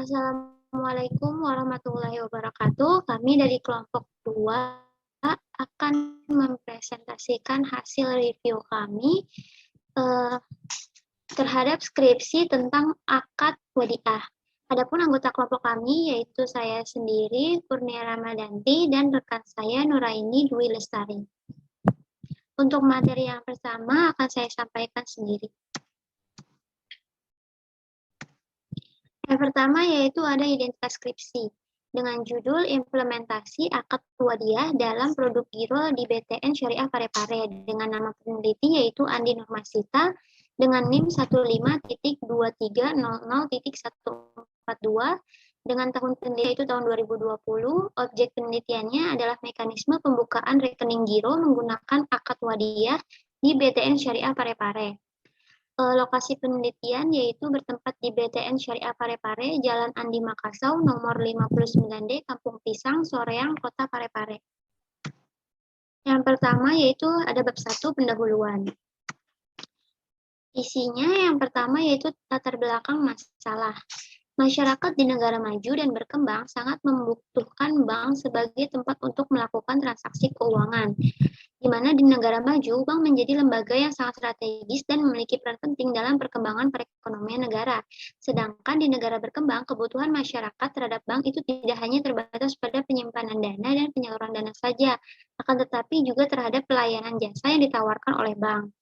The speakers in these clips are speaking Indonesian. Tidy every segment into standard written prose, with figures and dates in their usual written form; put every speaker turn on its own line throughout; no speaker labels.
Assalamualaikum warahmatullahi wabarakatuh. Kami dari kelompok 2 akan mempresentasikan hasil review kami terhadap skripsi tentang akad wadiah. Adapun anggota kelompok kami yaitu saya sendiri, Kurnia Ramadanti, dan rekan saya Nuraini Dwi Lestari. Untuk materi yang pertama akan saya sampaikan sendiri. Yang pertama yaitu ada identitas skripsi dengan judul Implementasi Akad Wadiah dalam Produk Giro di BTN Syariah Parepare dengan nama peneliti yaitu Andi Nurmasita dengan NIM 15.2300.142 dengan tahun penelitian yaitu tahun 2020. Objek penelitiannya adalah mekanisme pembukaan rekening giro menggunakan akad wadiah di BTN Syariah Parepare. Lokasi penelitian yaitu bertempat di BTN Syariah Parepare, Jalan Andi Makassau, nomor 59D, Kampung Pisang, Soreang, Kota Parepare. Yang pertama yaitu ada bab 1 pendahuluan. Isinya yang pertama yaitu latar belakang masalah. Masyarakat di negara maju dan berkembang sangat membutuhkan bank sebagai tempat untuk melakukan transaksi keuangan, di mana di negara maju, bank menjadi lembaga yang sangat strategis dan memiliki peran penting dalam perkembangan perekonomian negara. Sedangkan di negara berkembang, kebutuhan masyarakat terhadap bank itu tidak hanya terbatas pada penyimpanan dana dan penyaluran dana saja, akan tetapi juga terhadap pelayanan jasa yang ditawarkan oleh bank.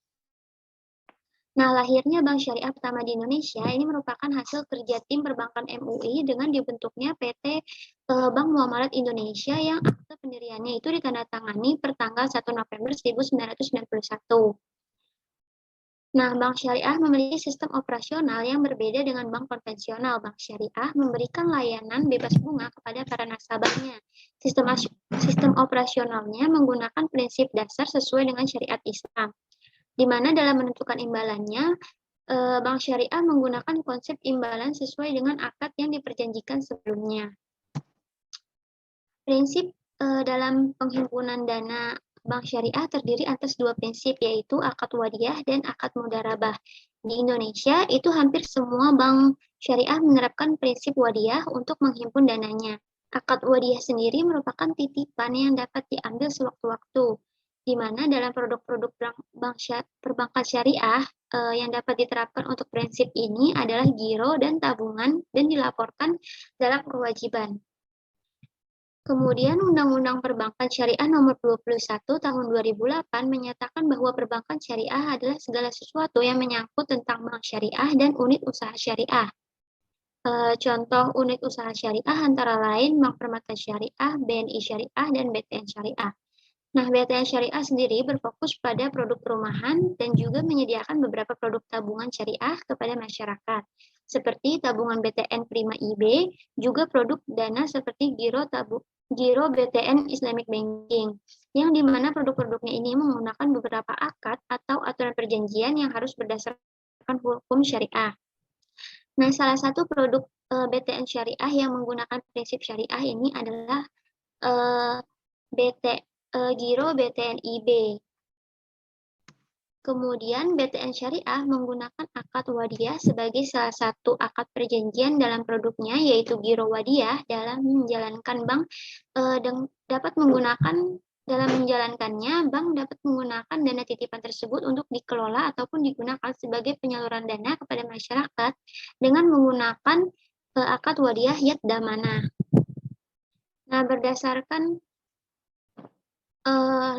Nah, lahirnya Bank Syariah pertama di Indonesia ini merupakan hasil kerja tim perbankan MUI dengan dibentuknya PT Bank Muamalat Indonesia yang akte pendiriannya itu ditandatangani per tanggal 1 November 1991. Nah, Bank Syariah memiliki sistem operasional yang berbeda dengan bank konvensional. Bank Syariah memberikan layanan bebas bunga kepada para nasabahnya. Sistem operasionalnya menggunakan prinsip dasar sesuai dengan syariat Islam, di mana dalam menentukan imbalannya, Bank Syariah menggunakan konsep imbalan sesuai dengan akad yang diperjanjikan sebelumnya. Prinsip dalam penghimpunan dana Bank Syariah terdiri atas 2 prinsip, yaitu akad wadiah dan akad mudharabah. Di Indonesia, itu hampir semua bank syariah menerapkan prinsip wadiah untuk menghimpun dananya. Akad wadiah sendiri merupakan titipan yang dapat diambil sewaktu-waktu, di mana dalam produk-produk perbankan syariah yang dapat diterapkan untuk prinsip ini adalah giro dan tabungan dan dilaporkan dalam kewajiban. Kemudian Undang-Undang Perbankan Syariah Nomor 21 Tahun 2008 menyatakan bahwa perbankan syariah adalah segala sesuatu yang menyangkut tentang bank syariah dan unit usaha syariah. Contoh unit usaha syariah antara lain Bank Permata Syariah, BNI Syariah, dan BTN Syariah. Nah, BTN Syariah sendiri berfokus pada produk perumahan dan juga menyediakan beberapa produk tabungan syariah kepada masyarakat, seperti tabungan BTN Prima IB, juga produk dana seperti Giro BTN Islamic Banking, yang dimana produk-produknya ini menggunakan beberapa akad atau aturan perjanjian yang harus berdasarkan hukum syariah. Nah, salah satu produk BTN Syariah yang menggunakan prinsip syariah ini adalah Giro BTN IB. Kemudian BTN Syariah menggunakan akad wadiah sebagai salah satu akad perjanjian dalam produknya, yaitu Giro Wadiah dalam menjalankan bank dalam menjalankannya, bank dapat menggunakan dana titipan tersebut untuk dikelola ataupun digunakan sebagai penyaluran dana kepada masyarakat dengan menggunakan akad wadiah yad damana. Nah, berdasarkan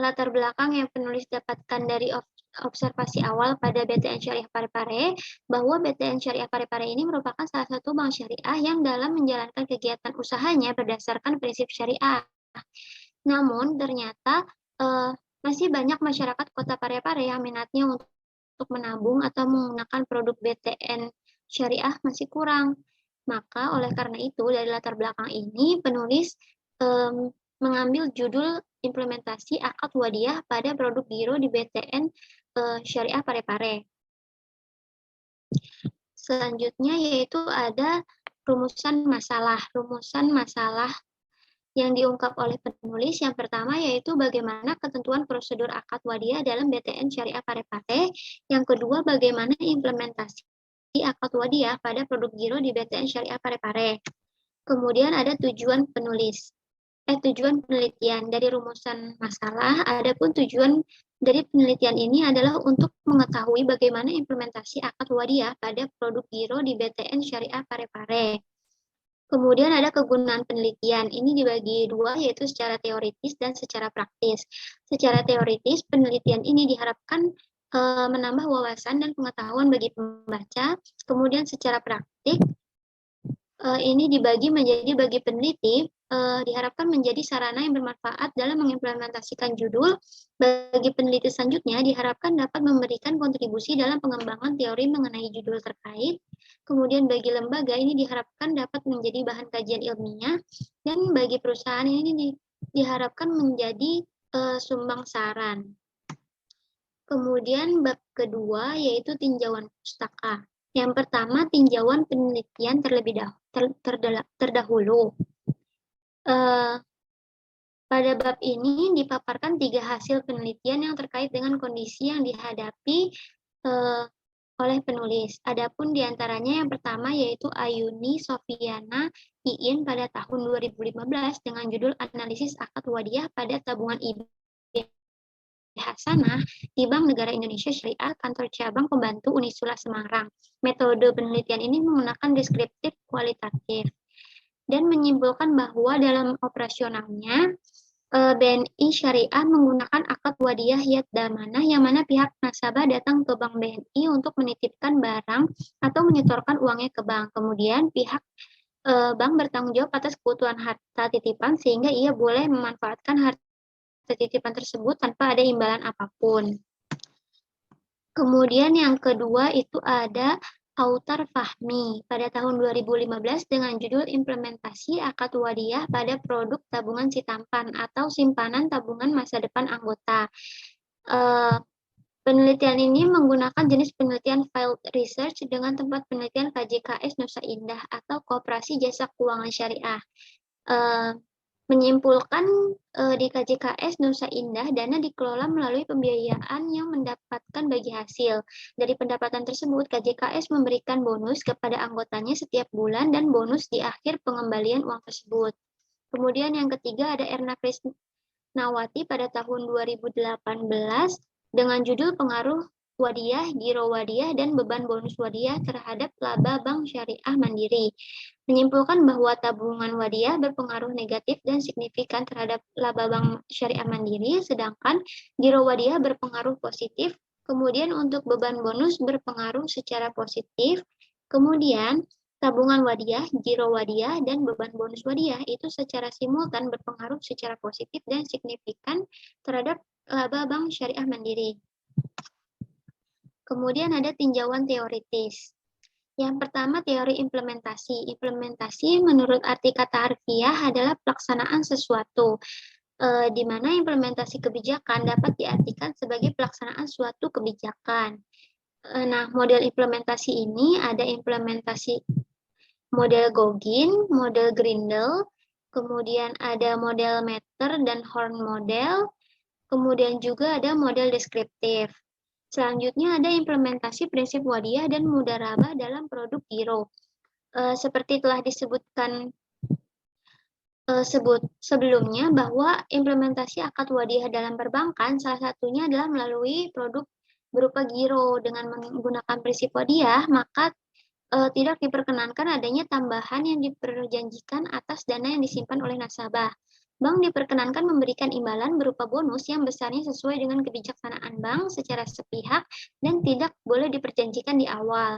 latar belakang yang penulis dapatkan dari observasi awal pada BTN Syariah Parepare, bahwa BTN Syariah Parepare ini merupakan salah satu bank syariah yang dalam menjalankan kegiatan usahanya berdasarkan prinsip syariah. Namun, ternyata masih banyak masyarakat Kota Parepare yang minatnya untuk menabung atau menggunakan produk BTN Syariah masih kurang. Maka, oleh karena itu, dari latar belakang ini, penulis mengambil judul implementasi akad wadiah pada produk giro di BTN Syariah Parepare. Selanjutnya yaitu ada rumusan masalah. Rumusan masalah yang diungkap oleh penulis yang pertama yaitu bagaimana ketentuan prosedur akad wadiah dalam BTN Syariah Parepare. Yang kedua, bagaimana implementasi akad wadiah pada produk giro di BTN Syariah Parepare. Kemudian ada tujuan penelitian dari rumusan masalah. Adapun tujuan dari penelitian ini adalah untuk mengetahui bagaimana implementasi akad wadiah pada produk giro di BTN Syariah Parepare. Kemudian ada kegunaan penelitian. Ini dibagi dua, yaitu secara teoritis dan secara praktis. Secara teoritis, penelitian ini diharapkan menambah wawasan dan pengetahuan bagi pembaca. Kemudian secara praktik, ini dibagi menjadi bagi peneliti, diharapkan menjadi sarana yang bermanfaat dalam mengimplementasikan judul. Bagi peneliti selanjutnya, diharapkan dapat memberikan kontribusi dalam pengembangan teori mengenai judul terkait. Kemudian bagi lembaga, ini diharapkan dapat menjadi bahan kajian ilmiah. Dan bagi perusahaan ini diharapkan menjadi sumbang saran. Kemudian bab kedua yaitu tinjauan pustaka. Yang pertama, tinjauan penelitian terlebih terdahulu. Pada bab ini dipaparkan 3 hasil penelitian yang terkait dengan kondisi yang dihadapi oleh penulis. Adapun diantaranya yang pertama yaitu Ayuni Sofiana Iin pada tahun 2015 dengan judul Analisis Akad Wadiah pada Tabungan IB Hasanah di Bank Negara Indonesia Syariah Kantor Cabang Pembantu Unisula Semarang. Metode penelitian ini menggunakan deskriptif kualitatif dan menyimpulkan bahwa dalam operasionalnya BNI Syariah menggunakan akad wadiah yad damanah yang mana pihak nasabah datang ke bank BNI untuk menitipkan barang atau menyetorkan uangnya ke bank. Kemudian pihak bank bertanggung jawab atas keutuhan harta titipan sehingga ia boleh memanfaatkan harta titipan tersebut tanpa ada imbalan apapun. Kemudian yang kedua itu ada Autar Fahmi pada tahun 2015 dengan judul Implementasi Akad Wadiah pada Produk Tabungan Sitampan atau Simpanan Tabungan Masa Depan Anggota. Penelitian ini menggunakan jenis penelitian field research dengan tempat penelitian KJKS Nusa Indah atau Koperasi Jasa Keuangan Syariah. Menyimpulkan di KJKS Nusa Indah, dana dikelola melalui pembiayaan yang mendapatkan bagi hasil. Dari pendapatan tersebut, KJKS memberikan bonus kepada anggotanya setiap bulan dan bonus di akhir pengembalian uang tersebut. Kemudian yang ketiga ada Erna Krisnawati pada tahun 2018 dengan judul Pengaruh Wadiah, Giro Wadiah, dan Beban Bonus Wadiah terhadap laba Bank Syariah Mandiri. Menyimpulkan bahwa tabungan wadiah berpengaruh negatif dan signifikan terhadap laba Bank Syariah Mandiri, sedangkan giro wadiah berpengaruh positif. Kemudian untuk beban bonus berpengaruh secara positif. Kemudian tabungan wadiah, giro wadiah, dan beban bonus wadiah itu secara simultan berpengaruh secara positif dan signifikan terhadap laba Bank Syariah Mandiri. Kemudian ada tinjauan teoritis. Yang pertama, teori implementasi. Implementasi menurut arti kata harfiah adalah pelaksanaan sesuatu, di mana implementasi kebijakan dapat diartikan sebagai pelaksanaan suatu kebijakan. Nah, model implementasi ini ada implementasi model Gogin, model Grindel, kemudian ada model Meter dan Horn model, kemudian juga ada model deskriptif. Selanjutnya ada implementasi prinsip wadiah dan mudharabah dalam produk giro. Seperti telah disebutkan sebelumnya bahwa implementasi akad wadiah dalam perbankan salah satunya adalah melalui produk berupa giro. Dengan menggunakan prinsip wadiah, maka tidak diperkenankan adanya tambahan yang diperjanjikan atas dana yang disimpan oleh nasabah. Bank diperkenankan memberikan imbalan berupa bonus yang besarnya sesuai dengan kebijaksanaan bank secara sepihak dan tidak boleh diperjanjikan di awal.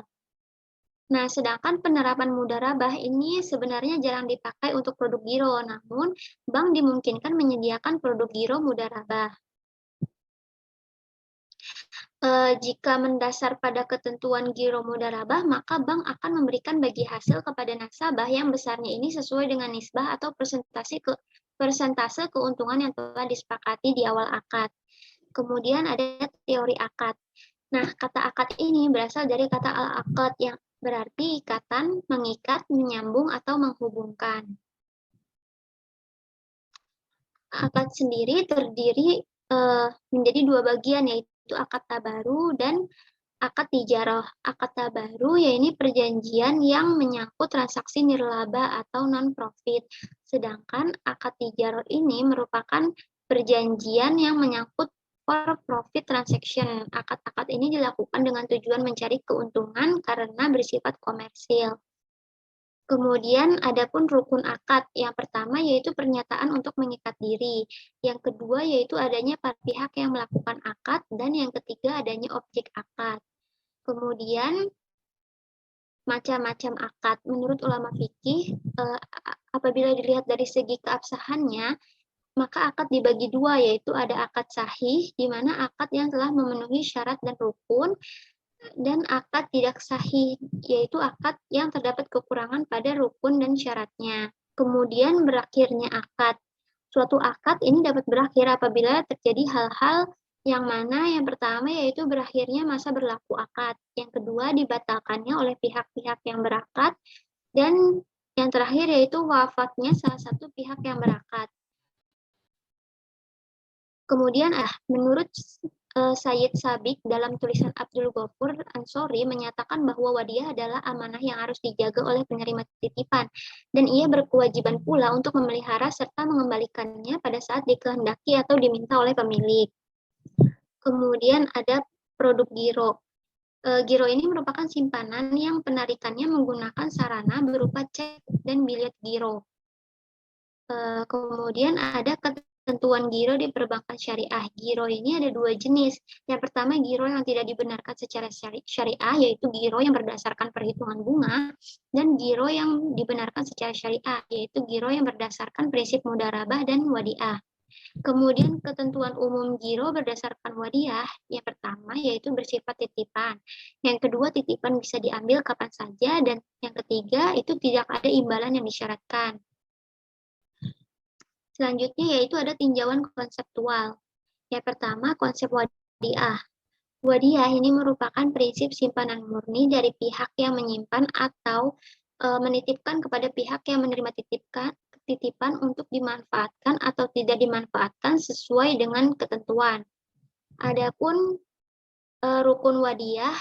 Nah, sedangkan penerapan mudharabah ini sebenarnya jarang dipakai untuk produk giro, namun bank dimungkinkan menyediakan produk giro mudharabah. Jika mendasar pada ketentuan giro mudharabah, maka bank akan memberikan bagi hasil kepada nasabah yang besarnya ini sesuai dengan nisbah atau persentase keuntungan yang telah disepakati di awal akad. Kemudian ada teori akad. Nah, kata akad ini berasal dari kata al-akad yang berarti ikatan, mengikat, menyambung, atau menghubungkan. Akad sendiri terdiri menjadi 2 bagian, yaitu akad tabaru dan akad tijarah. Akad tabaru yaitu perjanjian yang menyangkut transaksi nirlaba atau non-profit. Sedangkan akad tijarah ini merupakan perjanjian yang menyangkut for profit transaction. Akad-akad ini dilakukan dengan tujuan mencari keuntungan karena bersifat komersil. Kemudian ada pun rukun akad. Yang pertama yaitu pernyataan untuk mengikat diri. Yang kedua yaitu adanya pihak yang melakukan akad. Dan yang ketiga adanya objek akad. Kemudian macam-macam akad. Menurut ulama fikih, apabila dilihat dari segi keabsahannya, maka akad dibagi dua, yaitu ada akad sahih, di mana akad yang telah memenuhi syarat dan rukun, dan akad tidak sahih, yaitu akad yang terdapat kekurangan pada rukun dan syaratnya. Kemudian berakhirnya akad. Suatu akad ini dapat berakhir apabila terjadi hal-hal yang mana yang pertama yaitu berakhirnya masa berlaku akad, yang kedua dibatalkannya oleh pihak-pihak yang berakad, dan yang terakhir yaitu wafatnya salah satu pihak yang berakad. Kemudian menurut Sayyid Sabiq dalam tulisan Abdul Ghafur Ansori menyatakan bahwa wadiah adalah amanah yang harus dijaga oleh penerima titipan, dan ia berkewajiban pula untuk memelihara serta mengembalikannya pada saat dikehendaki atau diminta oleh pemilik. Kemudian ada produk giro. Giro ini merupakan simpanan yang penarikannya menggunakan sarana berupa cek dan bilet giro. Kemudian ada ketentuan giro di perbankan syariah. Giro ini ada dua jenis. Yang pertama giro yang tidak dibenarkan secara syariah, yaitu giro yang berdasarkan perhitungan bunga, dan giro yang dibenarkan secara syariah, yaitu giro yang berdasarkan prinsip mudarabah dan wadiah. Kemudian ketentuan umum giro berdasarkan wadiah, yang pertama yaitu bersifat titipan. Yang kedua titipan bisa diambil kapan saja, dan yang ketiga itu tidak ada imbalan yang disyaratkan. Selanjutnya yaitu ada tinjauan konseptual. Yang pertama konsep wadiah. Wadiah ini merupakan prinsip simpanan murni dari pihak yang menyimpan atau menitipkan kepada pihak yang menerima titipan untuk dimanfaatkan atau tidak dimanfaatkan sesuai dengan ketentuan. Adapun rukun wadiah,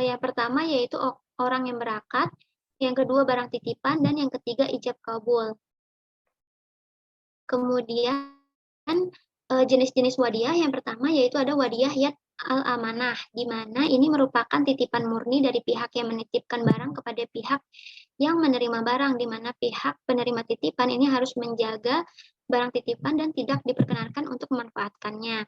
yang pertama yaitu orang yang berakad, yang kedua barang titipan, dan yang ketiga ijab kabul. Kemudian jenis-jenis wadiah yang pertama yaitu ada wadiah yad al-amanah, di mana ini merupakan titipan murni dari pihak yang menitipkan barang kepada pihak yang menerima barang, di mana pihak penerima titipan ini harus menjaga barang titipan dan tidak diperkenankan untuk memanfaatkannya.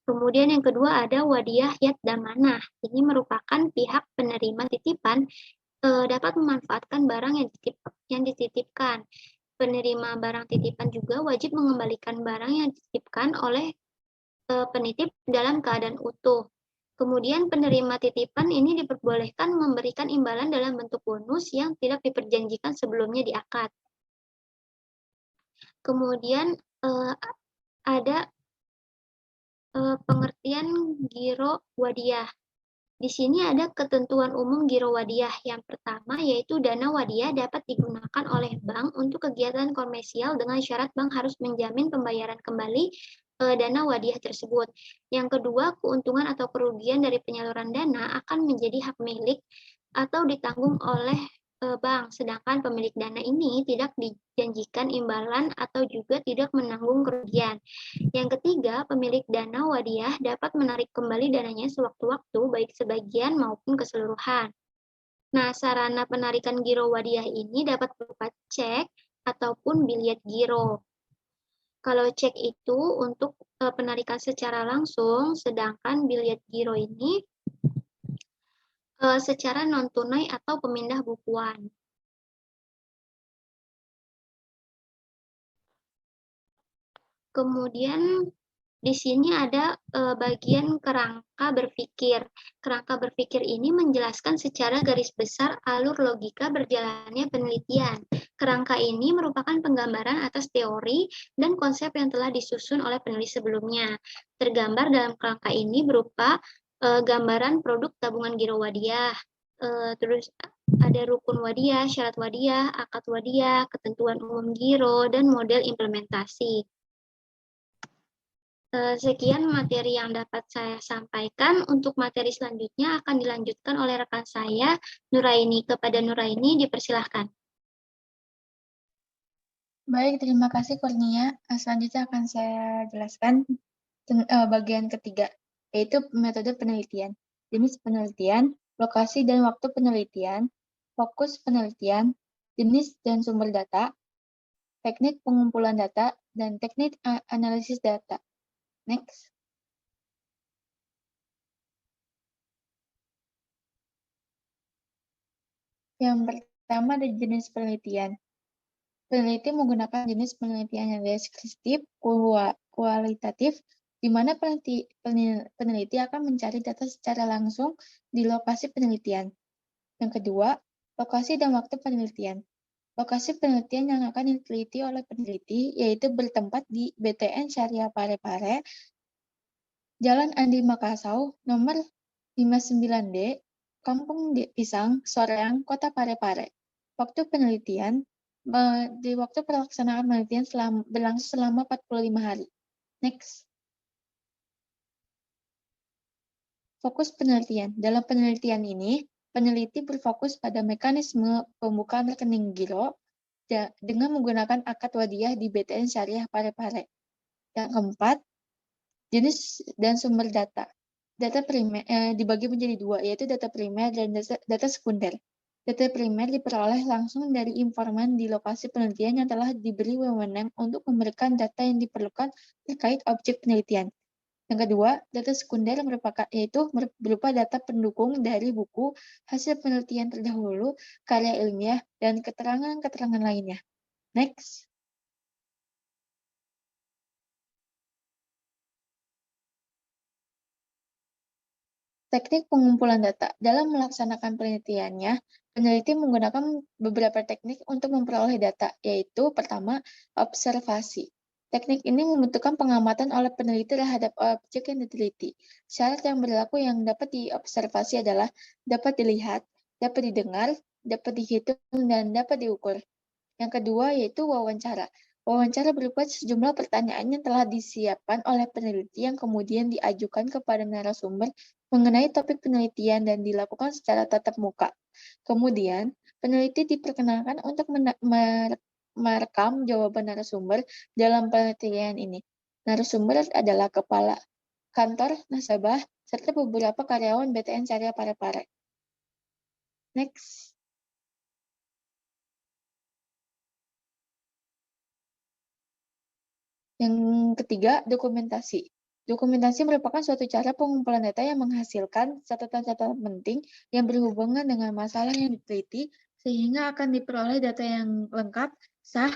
Kemudian yang kedua ada wadiah yad damanah, ini merupakan pihak penerima titipan dapat memanfaatkan barang yang dititipkan. Penerima barang titipan juga wajib mengembalikan barang yang dititipkan oleh penitip dalam keadaan utuh. Kemudian penerima titipan ini diperbolehkan memberikan imbalan dalam bentuk bonus yang tidak diperjanjikan sebelumnya di akad. Kemudian ada pengertian giro wadiah. Di sini ada ketentuan umum giro wadiah. Yang pertama yaitu dana wadiah dapat digunakan oleh bank untuk kegiatan komersial dengan syarat bank harus menjamin pembayaran kembali dana wadiah tersebut. Yang kedua, keuntungan atau kerugian dari penyaluran dana akan menjadi hak milik atau ditanggung oleh bank, sedangkan pemilik dana ini tidak dijanjikan imbalan atau juga tidak menanggung kerugian. Yang ketiga, pemilik dana wadiah dapat menarik kembali dananya sewaktu-waktu, baik sebagian maupun keseluruhan. Nah, sarana penarikan giro wadiah ini dapat berupa cek ataupun bilet giro. Kalau cek itu untuk penarikan secara langsung, sedangkan bilet giro ini secara non-tunai atau pemindah bukuan. Kemudian di sini ada bagian kerangka berpikir. Kerangka berpikir ini menjelaskan secara garis besar alur logika berjalannya penelitian. Kerangka ini merupakan penggambaran atas teori dan konsep yang telah disusun oleh penulis sebelumnya. Tergambar dalam kerangka ini berupa gambaran produk tabungan giro wadiah, terus ada rukun wadiah, syarat wadiah, akad wadiah, ketentuan umum giro, dan model implementasi. Sekian materi yang dapat saya sampaikan. Untuk materi selanjutnya akan dilanjutkan oleh rekan saya, Nuraini. Kepada Nuraini, dipersilahkan.
Baik, terima kasih Kurnia. Selanjutnya akan saya jelaskan bagian ketiga, yaitu metode penelitian. Jenis penelitian, lokasi dan waktu penelitian, fokus penelitian, jenis dan sumber data, teknik pengumpulan data, dan teknik analisis data. Next. Yang pertama ada jenis penelitian. Peneliti menggunakan jenis penelitian yang deskriptif, kualitatif, di mana peneliti akan mencari data secara langsung di lokasi penelitian. Yang kedua, lokasi dan waktu penelitian. Lokasi penelitian yang akan diteliti oleh peneliti yaitu bertempat di BTN Syariah Parepare, Jalan Andi Makassau, nomor 59D, Kampung Pisang, Soreang, Kota Parepare. Waktu penelitian, di waktu pelaksanaan penelitian berlangsung selama 45 hari. Next. Fokus penelitian. Dalam penelitian ini, peneliti berfokus pada mekanisme pembukaan rekening giro dengan menggunakan akad wadiah di BTN Syariah Parepare. Yang keempat, jenis dan sumber data. Data primer dibagi menjadi dua, yaitu data primer dan data sekunder. Data primer diperoleh langsung dari informan di lokasi penelitian yang telah diberi wewenang untuk memberikan data yang diperlukan terkait objek penelitian. Yang kedua, data sekunder yaitu berupa data pendukung dari buku, hasil penelitian terdahulu, karya ilmiah, dan keterangan-keterangan lainnya. Next. Teknik pengumpulan data. Dalam melaksanakan penelitiannya, peneliti menggunakan beberapa teknik untuk memperoleh data, yaitu pertama, observasi. Teknik ini membutuhkan pengamatan oleh peneliti terhadap objek yang diteliti. Syarat yang berlaku yang dapat diobservasi adalah dapat dilihat, dapat didengar, dapat dihitung, dan dapat diukur. Yang kedua yaitu wawancara. Wawancara berupa sejumlah pertanyaan yang telah disiapkan oleh peneliti yang kemudian diajukan kepada narasumber mengenai topik penelitian dan dilakukan secara tatap muka. Kemudian, peneliti diperkenalkan untuk merekam jawaban narasumber dalam penelitian ini. Narasumber adalah kepala kantor nasabah serta beberapa karyawan BTN Syariah Parepare. Next. Yang ketiga, dokumentasi. Dokumentasi merupakan suatu cara pengumpulan data yang menghasilkan catatan-catatan penting yang berhubungan dengan masalah yang diteliti, sehingga akan diperoleh data yang lengkap, sah,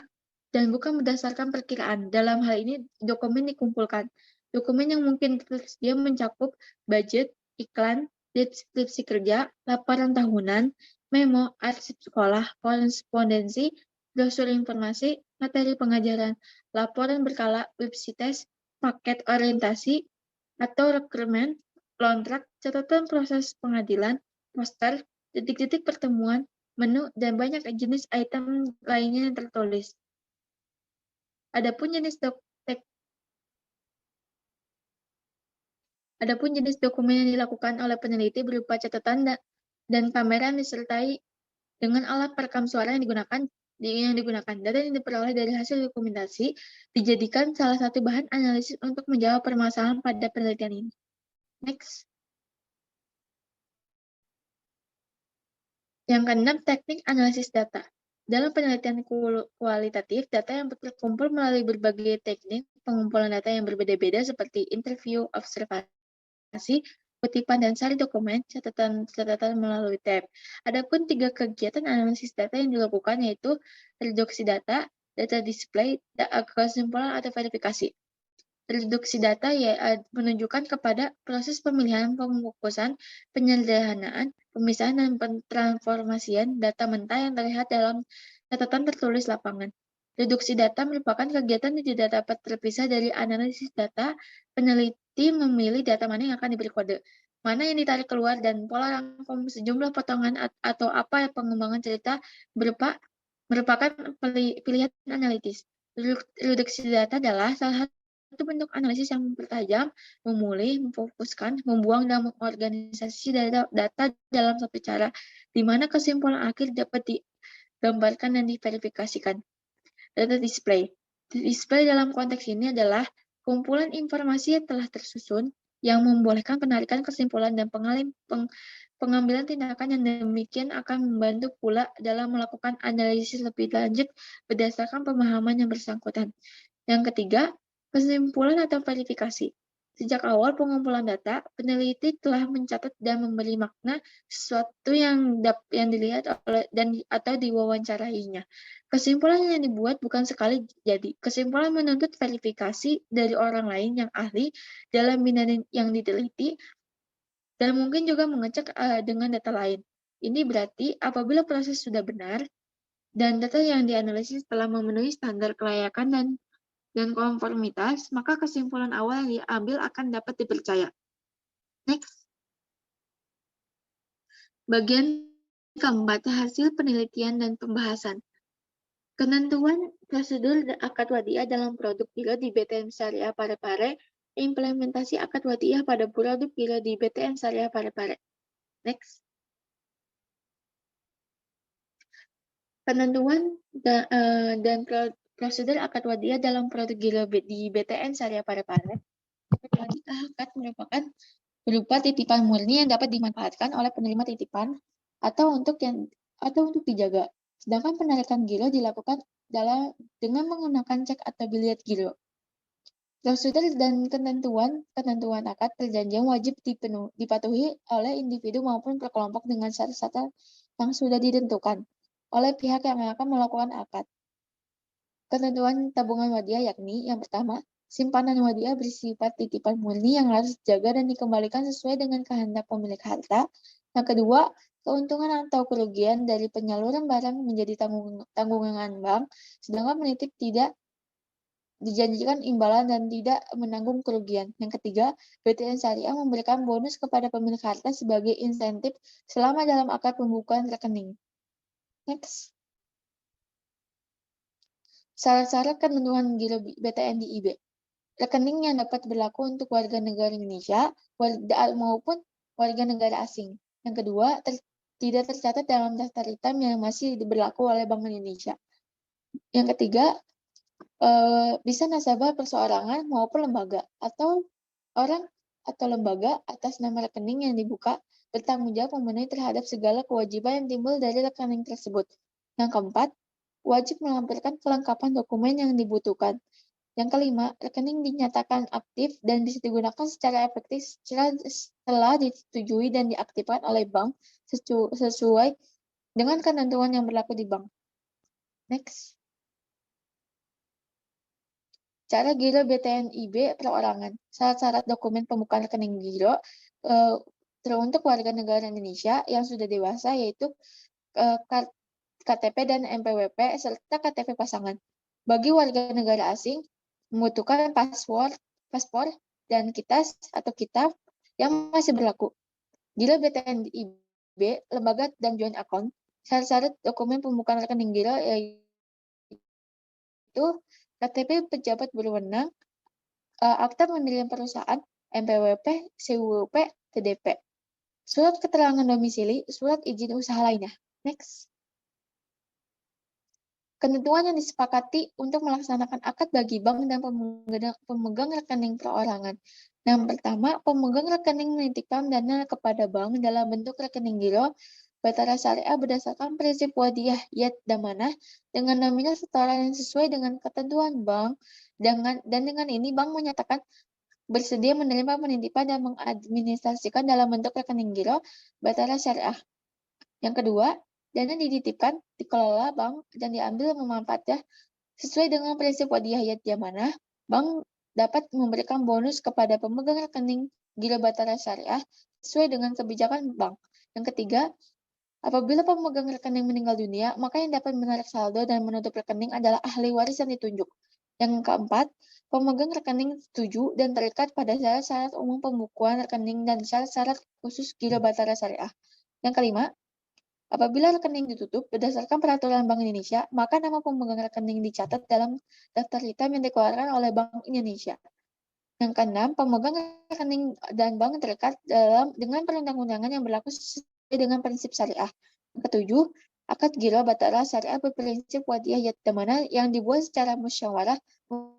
dan bukan berdasarkan perkiraan. Dalam hal ini, dokumen dikumpulkan. Dokumen yang mungkin tersedia mencakup budget, iklan, deskripsi kerja, laporan tahunan, memo, arsip sekolah, korespondensi, brosur informasi, materi pengajaran, laporan berkala, websites, paket orientasi, atau rekrutmen, kontrak, catatan proses pengadilan, poster, detik-detik pertemuan, menu, dan banyak jenis item lainnya yang tertulis. Adapun jenis dokumen yang dilakukan oleh peneliti berupa catatan dan kamera yang disertai dengan alat perekam suara yang digunakan. Data yang diperoleh dari hasil dokumentasi dijadikan salah satu bahan analisis untuk menjawab permasalahan pada penelitian ini. Next. Yang keenam, teknik analisis data. Dalam penelitian kualitatif, data yang terkumpul melalui berbagai teknik pengumpulan data yang berbeda-beda seperti interview, observasi, kutipan dan sari dokumen, catatan melalui tab. Adapun 3 kegiatan analisis data yang dilakukan yaitu reduksi data, data display, kesimpulan atau verifikasi. Reduksi data menunjukkan kepada proses pemilihan, pemukusan, penyederhanaan, pemisahan, dan pentransformasian data mentah yang terlihat dalam catatan tertulis lapangan. Reduksi data merupakan kegiatan yang tidak dapat terpisah dari analisis data. Peneliti memilih data mana yang akan diberi kode, mana yang ditarik keluar, dan pola rangkum sejumlah potongan atau apa pengembangan cerita merupakan pilihan analitis. Reduksi data adalah salah suatu bentuk analisis yang mempertajam, memulih, memfokuskan, membuang, dan mengorganisasi data dalam satu cara, di mana kesimpulan akhir dapat digambarkan dan diverifikasikan. Data display. Display dalam konteks ini adalah kumpulan informasi yang telah tersusun yang membolehkan penarikan kesimpulan dan pengambilan tindakan yang demikian akan membantu pula dalam melakukan analisis lebih lanjut berdasarkan pemahaman yang bersangkutan. Yang ketiga, kesimpulan atau verifikasi. Sejak awal pengumpulan data, peneliti telah mencatat dan memberi makna sesuatu yang dilihat oleh atau diwawancarainya. Kesimpulan yang dibuat bukan sekali jadi. Kesimpulan menuntut verifikasi dari orang lain yang ahli dalam bidang yang diteliti dan mungkin juga mengecek dengan data lain. Ini berarti apabila proses sudah benar dan data yang dianalisis telah memenuhi standar kelayakan dan konformitas, maka kesimpulan awal yang diambil akan dapat dipercaya. Next. Bagian keempat, hasil penelitian dan pembahasan. Penentuan prosedur akad wadiah dalam produk giro di BTN Syariah Parepare, implementasi akad wadiah pada produk giro di BTN Syariah Parepare. Next. Penentuan dan prosedur akad wadiah dalam produk giro di BTN Syariah Parepare. Akad merupakan berupa titipan murni yang dapat dimanfaatkan oleh penerima titipan atau untuk dijaga. Sedangkan penarikan giro dilakukan dengan menggunakan cek atau biliet giro. Prosedur dan ketentuan akad perjanjian wajib dipatuhi oleh individu maupun perkelompok dengan syarat-syarat yang sudah ditentukan oleh pihak yang akan melakukan akad. Ketentuan tabungan wadiah yakni yang pertama, simpanan wadiah bersifat titipan murni yang harus dijaga dan dikembalikan sesuai dengan kehendak pemilik harta. Yang kedua, keuntungan atau kerugian dari penyaluran barang menjadi tanggungan bank, sedangkan penitip tidak dijanjikan imbalan dan tidak menanggung kerugian. Yang ketiga, BTN Syariah memberikan bonus kepada pemilik harta sebagai insentif selama dalam akad pembukaan rekening. Next. Syarat-syarat ketentuan giro BTN di IB. Rekening yang dapat berlaku untuk warga negara Indonesia maupun warga negara asing. Yang kedua, tidak tercatat dalam daftar hitam yang masih berlaku oleh Bank Indonesia. Yang ketiga, bisa nasabah perseorangan maupun lembaga atau orang atau lembaga atas nama rekening yang dibuka bertanggung jawab memenuhi terhadap segala kewajiban yang timbul dari rekening tersebut. Yang keempat, wajib melampirkan kelengkapan dokumen yang dibutuhkan. Yang kelima, rekening dinyatakan aktif dan bisa digunakan secara efektif setelah disetujui dan diaktifkan oleh bank sesuai dengan ketentuan yang berlaku di bank. Next. Cara giro BTN IB perorangan. Syarat-syarat dokumen pembukaan rekening giro teruntuk warga negara Indonesia yang sudah dewasa yaitu KTP dan NPWP serta KTP pasangan. Bagi warga negara asing membutuhkan paspor dan kitas atau kitab yang masih berlaku. Giro BTN IB, lembaga dan joint account. Syarat-syarat dokumen pembukaan rekening giro yaitu KTP pejabat berwenang, akta pendirian perusahaan, NPWP, CWP, TDP. Surat keterangan domisili, surat izin usaha lainnya. Next. Ketentuan yang disepakati untuk melaksanakan akad bagi bank dan pemegang rekening perorangan. Yang pertama, pemegang rekening menitipkan dana kepada bank dalam bentuk rekening giro Batara Syariah berdasarkan prinsip wadiah yad damanah dengan nominal setoran yang sesuai dengan ketentuan bank dan dengan ini bank menyatakan bersedia menerima penitipan dan mengadministrasikan dalam bentuk rekening giro Batara Syariah. Yang kedua, dana dititipkan, dikelola bank dan diambil memanfaatnya sesuai dengan prinsip wadiah yad damanah. Bank dapat memberikan bonus kepada pemegang rekening giro Batara Syariah sesuai dengan kebijakan bank. Yang ketiga, apabila pemegang rekening meninggal dunia, maka yang dapat menarik saldo dan menutup rekening adalah ahli waris yang ditunjuk. Yang keempat, pemegang rekening setuju dan terikat pada syarat-syarat umum pembukuan rekening dan syarat-syarat khusus giro Batara Syariah. Yang kelima, apabila rekening ditutup berdasarkan peraturan Bank Indonesia, maka nama pemegang rekening dicatat dalam daftar hitam yang dikeluarkan oleh Bank Indonesia. Yang keenam, pemegang rekening dan bank terdekat dengan perundang-undangan yang berlaku sesuai dengan prinsip syariah. Yang ketujuh, akad giro batara syariah berprinsip wadiyah yadamana yang dibuat secara musyawarah,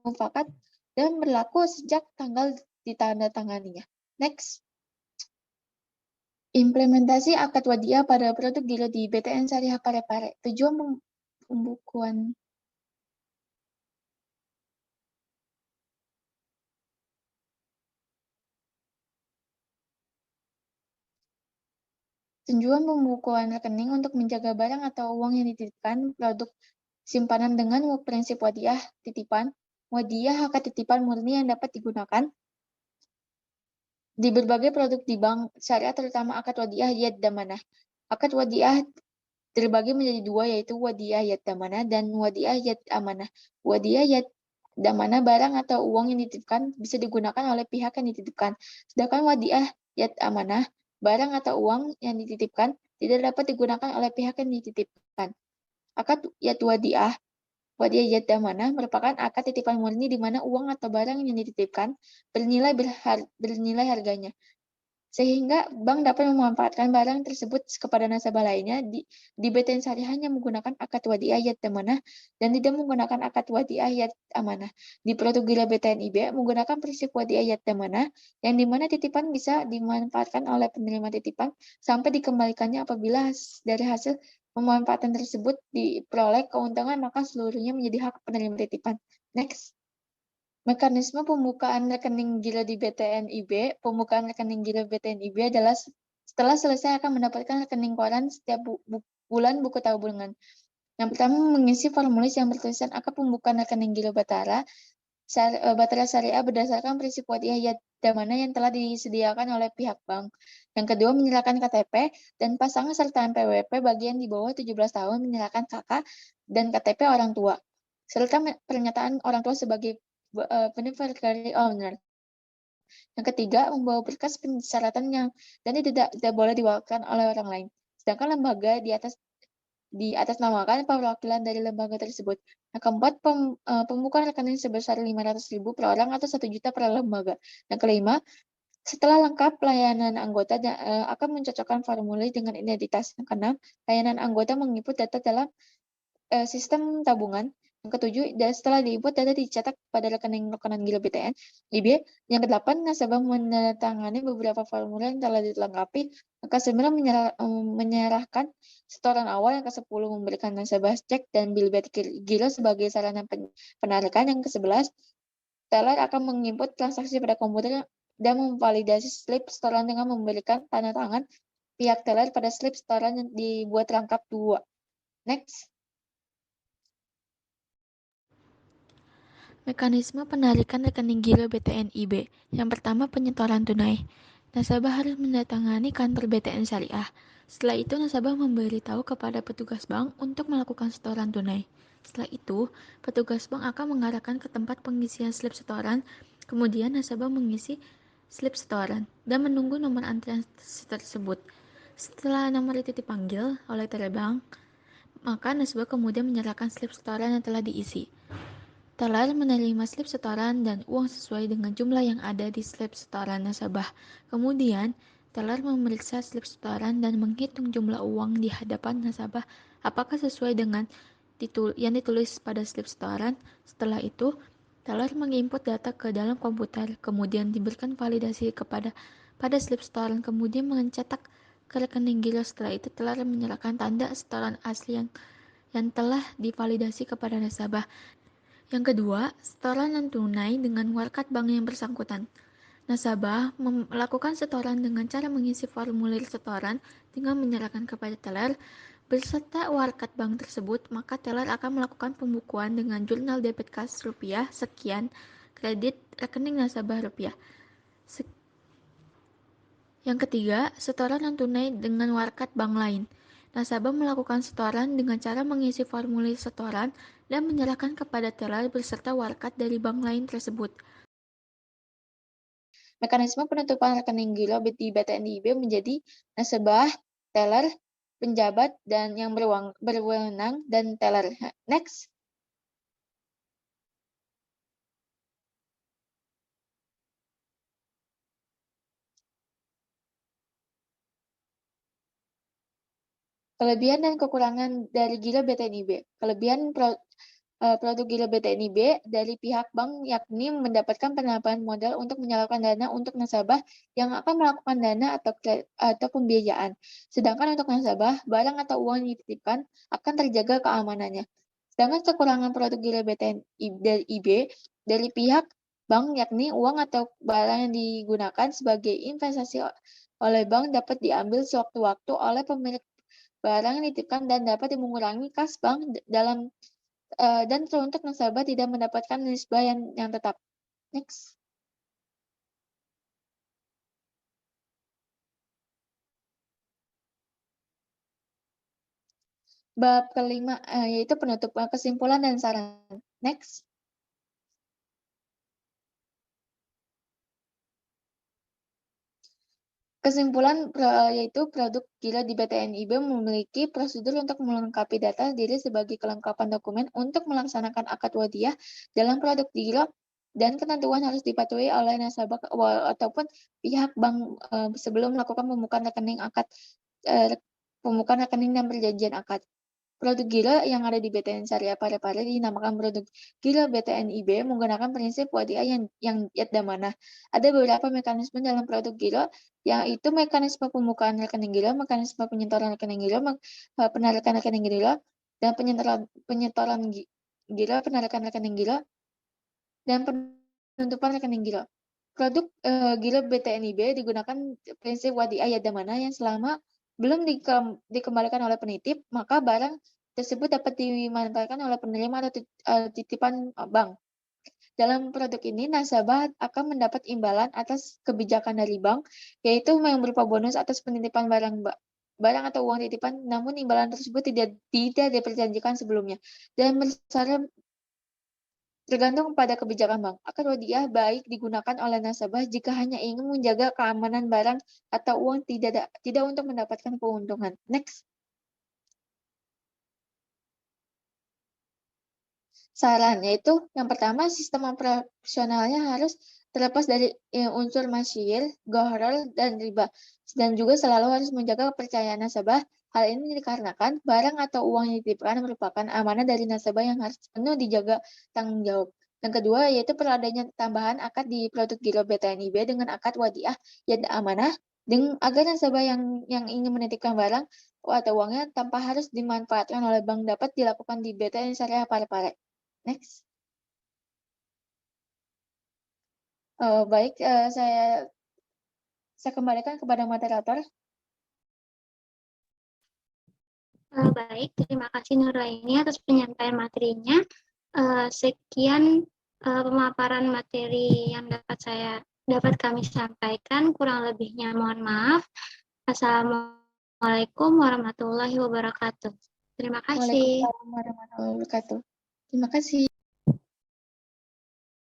mufakat, dan berlaku sejak tanggal ditandatanganinya. Next. Implementasi akad wadiyah pada produk giro di BTN Syariah Parepare. Tujuan pembukuan Tujuan pembukuan rekening untuk menjaga barang atau uang yang dititipkan, produk simpanan dengan prinsip wadiyah titipan, wadiyah akad titipan murni yang dapat digunakan di berbagai produk di bank syariah, terutama akad wadiyah yad damanah. Akad wadiyah terbagi menjadi dua, yaitu wadiyah yad damanah dan wadiyah yad amanah. Wadiyah yad damanah barang atau uang yang dititipkan bisa digunakan oleh pihak yang dititipkan, sedangkan wadiyah yad amanah barang atau uang yang dititipkan tidak dapat digunakan oleh pihak yang dititipkan. Akad yad wadiyah yad damanah merupakan akad titipan murni di mana uang atau barang yang dititipkan bernilai harganya, sehingga bank dapat memanfaatkan barang tersebut kepada nasabah lainnya. Di BTN Syariah hanya menggunakan akad wadiyah yad damanah dan tidak menggunakan akad wadiyah yad amanah. Di produk gila BTN IB menggunakan prinsip wadiyah yad damanah, yang dimana titipan bisa dimanfaatkan oleh penerima titipan sampai dikembalikannya. Apabila dari hasil pemanfaatan tersebut diperoleh keuntungan, maka seluruhnya menjadi hak penerima titipan. Next. Mekanisme pembukaan rekening giro di BTN IB. Pembukaan rekening giro BTN IB adalah setelah selesai akan mendapatkan rekening koran setiap bulan buku tabungan. Yang pertama, mengisi formulir yang bertuliskan akad pembukaan rekening giro Batara Syariah berdasarkan prinsip wadiyah yad damanah yang telah disediakan oleh pihak bank. Yang kedua, menyerahkan KTP dan pasangan serta NPWP bagi yang di bawah 17 tahun, menyerahkan KK dan KTP orang tua, serta pernyataan orang tua sebagai beneficiary owner. Yang ketiga, membawa berkas persyaratan yang dan tidak boleh diwakilkan oleh orang lain. Sedangkan lembaga di atas namakan perwakilan dari lembaga tersebut. Yang keempat, pembukaan rekening sebesar 500.000 per orang atau 1 juta per lembaga. Yang kelima, setelah lengkap layanan anggota akan mencocokkan formulir dengan identitas. Yang keenam, layanan anggota menginput data dalam sistem tabungan. Yang ketujuh, setelah diinput data dicetak pada rekening giro BTN IB. Yang kedelapan, nasabah menandatangani beberapa formulir yang telah dilengkapi. Yang kesembilan, menyerahkan setoran awal. Yang ke-10, memberikan nasabah cek dan bill giro sebagai sarana penarikan. Yang ke-11, teller akan menginput transaksi pada komputer dan memvalidasi slip setoran dengan memberikan tanda tangan pihak teller pada slip setoran yang dibuat rangkap 2. Next.
Mekanisme penarikan rekening giro BTN IB. Yang pertama, penyetoran tunai. Nasabah harus mendatangi kantor BTN Syariah. Setelah itu, nasabah memberitahu kepada petugas bank untuk melakukan setoran tunai. Setelah itu, petugas bank akan mengarahkan ke tempat pengisian slip setoran. Kemudian, nasabah mengisi slip setoran dan menunggu nomor antrian tersebut. Setelah nomor itu dipanggil oleh teller bank, maka nasabah kemudian menyerahkan slip setoran yang telah diisi. Teller menerima slip setoran dan uang sesuai dengan jumlah yang ada di slip setoran nasabah. Kemudian, teller memeriksa slip setoran dan menghitung jumlah uang di hadapan nasabah apakah sesuai dengan yang ditulis pada slip setoran. Setelah itu, teller menginput data ke dalam komputer, kemudian diberikan validasi pada slip setoran, kemudian mencetak ke rekening giro. Setelah itu, teller menyerahkan tanda setoran asli yang telah divalidasi kepada nasabah. Yang kedua, setoran non-tunai dengan warkat bank yang bersangkutan. Nasabah melakukan setoran dengan cara mengisi formulir setoran dengan menyerahkan kepada teller beserta warkat bank tersebut, maka teller akan melakukan pembukuan dengan jurnal debit kas rupiah sekian, kredit rekening nasabah rupiah. Yang ketiga, setoran non-tunai dengan warkat bank lain. Nasabah melakukan setoran dengan cara mengisi formulir setoran dan menyerahkan kepada teller beserta warkat dari bank lain tersebut.
Mekanisme penutupan rekening giro di BTN IB menjadi nasabah, teller, penjabat, dan yang berwenang, dan teller. Next. Kelebihan dan kekurangan dari Gila BTNIB. Kelebihan produk Gila BTNIB dari pihak bank yakni mendapatkan penambahan modal untuk menyalurkan dana untuk nasabah yang akan melakukan dana atau pembiayaan. Sedangkan untuk nasabah, barang atau uang yang dititipkan akan terjaga keamanannya. Sedangkan kekurangan produk Gila BTNIB dari pihak bank yakni uang atau barang yang digunakan sebagai investasi oleh bank dapat diambil sewaktu-waktu oleh pemilik barang yang dititipkan dan dapat mengurangi kas bank dan teruntuk nasabah tidak mendapatkan nisbah yang tetap. Next. Bab kelima yaitu penutup kesimpulan dan saran. Next. Kesimpulan yaitu produk Gila di BTNIB memiliki prosedur untuk melengkapi data diri sebagai kelengkapan dokumen untuk melaksanakan akad wadiah dalam produk Gila dan ketentuan harus dipatuhi oleh nasabah ataupun pihak bank sebelum melakukan pembukaan rekening dan perjanjian akad. Produk Gila yang ada di BTN Syariah Parepare dinamakan produk Gila BTNIB menggunakan prinsip wadiah yang yadamanah. Ada beberapa mekanisme dalam produk Gila, yaitu mekanisme pembukaan rekening Gila, mekanisme penyetoran rekening Gila, penarikan rekening Gila, dan penyetoran Gila, penarikan rekening Gila, dan penutupan rekening Gila. Produk Gila BTNIB digunakan prinsip wadiah yadamanah yang selama belum dikembalikan oleh penitip, maka barang tersebut dapat dimanfaatkan oleh penerima atau titipan bank. Dalam produk ini, nasabah akan mendapat imbalan atas kebijakan dari bank, yaitu yang berupa bonus atas penitipan barang atau uang titipan, namun imbalan tersebut tidak diperjanjikan sebelumnya, dan bersyarat tergantung pada kebijakan bank. Akad wadiah baik digunakan oleh nasabah jika hanya ingin menjaga keamanan barang atau uang, tidak untuk mendapatkan keuntungan. Next. Saran, yaitu yang pertama, sistem operasionalnya harus terlepas dari unsur masyil, gharar, dan riba, dan juga selalu harus menjaga kepercayaan nasabah. Hal ini dikarenakan barang atau uang yang dititipkan merupakan amanah dari nasabah yang harus penuh dijaga tanggung jawab. Yang kedua, yaitu perlu adanya tambahan akad di produk Giro BTNIB dengan akad wadiah yang amanah, agar nasabah yang ingin menitipkan barang atau uangnya tanpa harus dimanfaatkan oleh bank dapat dilakukan di BTN Syariah Parepare. Next. Baik, saya kembalikan kepada moderator.
Baik, terima kasih Nuraini atas penyampaian materinya. Sekian pemaparan materi yang dapat kami sampaikan. Kurang lebihnya mohon maaf. Assalamualaikum warahmatullahi wabarakatuh. Terima kasih.
Waalaikumsalam warahmatullahi wabarakatuh. Terima kasih.